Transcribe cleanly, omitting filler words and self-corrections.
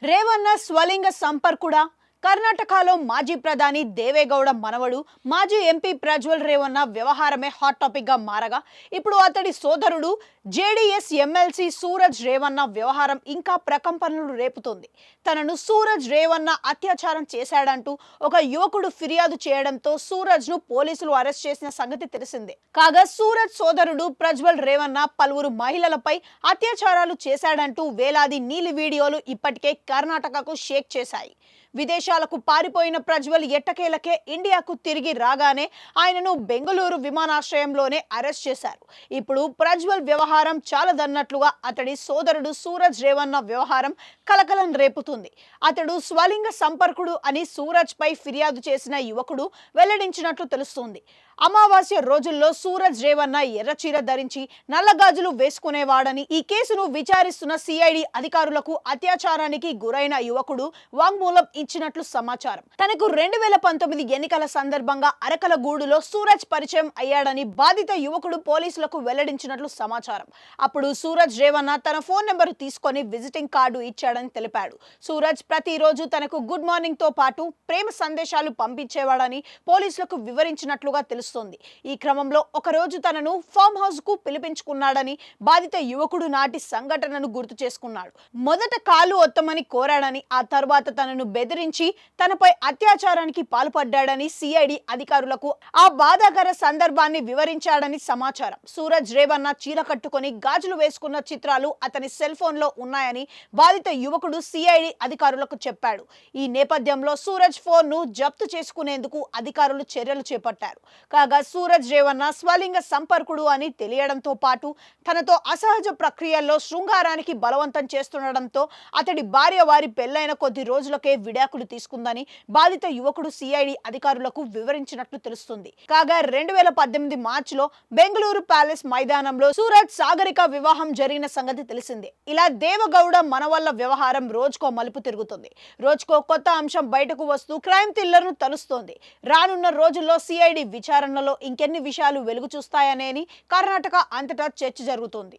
రేవన్న స్వలింగ సంపర్కుడా? కర్ణాటకలో మాజీ ప్రధాని దేవేగౌడ మనవడు మాజీ ఎంపీ ప్రజ్వల్ రేవన్న వ్యవహారమే హాట్ టాపిక్ గా మారగా ఇప్పుడు అతడి సోదరుడు జేడీఎస్ ఎమ్మెల్సీ సూరజ్ రేవన్న వ్యవహారం ఇంకా ప్రకంపనలు రేపుతోంది. తనను సూరజ్ రేవన్న అత్యాచారం చేశాడంటూ ఒక యువకుడు ఫిర్యాదు చేయడంతో సూరజ్ ను పోలీసులు అరెస్ట్ చేసిన సంగతి తెలిసిందే. కాగా సూరజ్ సోదరుడు ప్రజ్వల్ రేవన్న పలువురు మహిళలపై అత్యాచారాలు చేశాడంటూ వేలాది నీలి వీడియోలు ఇప్పటికే కర్ణాటకకు షేక్ చేశాయి. విదేశాలకు పారిపోయిన ప్రజ్వల్ ఎట్టకేలకే ఇండియాకు తిరిగి రాగానే ఆయనను బెంగళూరు విమానాశ్రయంలోనే అరెస్ట్ చేశారు. ఇప్పుడు ప్రజ్వల్ వ్యవహారం చాలదన్నట్లుగా అతడి సోదరుడు సూరజ్ రేవన్న వ్యవహారం కలకలం రేపుతుంది. అతడు స్వలింగ సంపర్కుడు అని సూరజ్ పై ఫిర్యాదు చేసిన యువకుడు వెల్లడించినట్లు తెలుస్తోంది. అమావాస్య రోజుల్లో సూరజ్ రేవన్న ఎర్రచీర ధరించి నల్లగాజులు వేసుకునేవాడని, ఈ కేసును విచారిస్తున్న సిఐడి అధికారులకు అత్యాచారానికి గురైన యువకుడు వాంగ్మూలం ఇచ్చినట్లు సమాచారం. తనకు 2019 ఎన్నికల సందర్భంగా అరకలగూడులో సూరజ్ పరిచయం అయ్యాడని బాధిత యువకుడు పోలీసులకు వెల్లడించినట్లు సమాచారం. అప్పుడు సూరజ్ రేవన్న తన ఫోన్ నెంబర్ తీసుకొని విజిటింగ్ కార్డు ఇచ్చాడని తెలిపాడు. సూరజ్ ప్రతిరోజు తనకు గుడ్ మార్నింగ్ తో పాటు ప్రేమ సందేశాలు పంపించేవాడని పోలీసులకు వివరించినట్లుగా తెలుస్తోంది. ఈ క్రమంలో ఒకరోజు తనను ఫామ్ హౌస్ కు పిలిపించుకున్నాడని బాధిత యువకుడు నాటి సంఘటనను గుర్తు చేసుకున్నాడు. మొదట కాలు ఒత్తమని కోరాడని, ఆ తర్వాత తనను బెదిరించి తనపై అత్యాచారానికి పాల్పడ్డాడని సిఐడి అధికారులకు ఆ బాధాకర సందర్భాన్ని వివరించాడని సమాచారం. సూరజ్ రేవన్న చీర కట్టుకొని గాజులు వేసుకున్న చిత్రాలు అతని సెల్ ఫోన్ లో ఉన్నాయని బాధిత యువకుడు సిఐడి అధికారులకు చెప్పాడు. ఈ నేపథ్యంలో సూరజ్ ఫోన్ ను జప్తు చేసుకునేందుకు అధికారులు చర్యలు చేపట్టారు. కాగా సూరజ్ రేవన్న స్వలింగ సంపర్కుడు అని తెలియడంతో పాటు తనతో అసహజ ప్రక్రియల్లో శృంగారానికి బలవంతం చేస్తుండడంతో అతడి భార్య వారి పెళ్లైన కొద్ది రోజులకే విడాకులు తీసుకుందని బాధిత యువకుడు సిఐడి అధికారులకు వివరించినట్లు తెలుస్తుంది. కాగా 2018 మార్చిలో బెంగళూరు ప్యాలెస్ మైదానంలో సూరజ్ సాగరిక వివాహం జరిగిన సంగతి తెలిసిందే. ఇలా దేవగౌడ మనవల్ల వ్యవహారం రోజుకో మలుపు తిరుగుతుంది. రోజుకో కొత్త అంశం బయటకు వస్తూ క్రైమ్ థ్రిల్లర్ ను తలుస్తోంది. రానున్న రోజుల్లో సిఐడి విచారణలో ఇంకెన్ని విషయాలు వెలుగు చూస్తాయనేని కర్ణాటక అంతటా చర్చ జరుగుతోంది.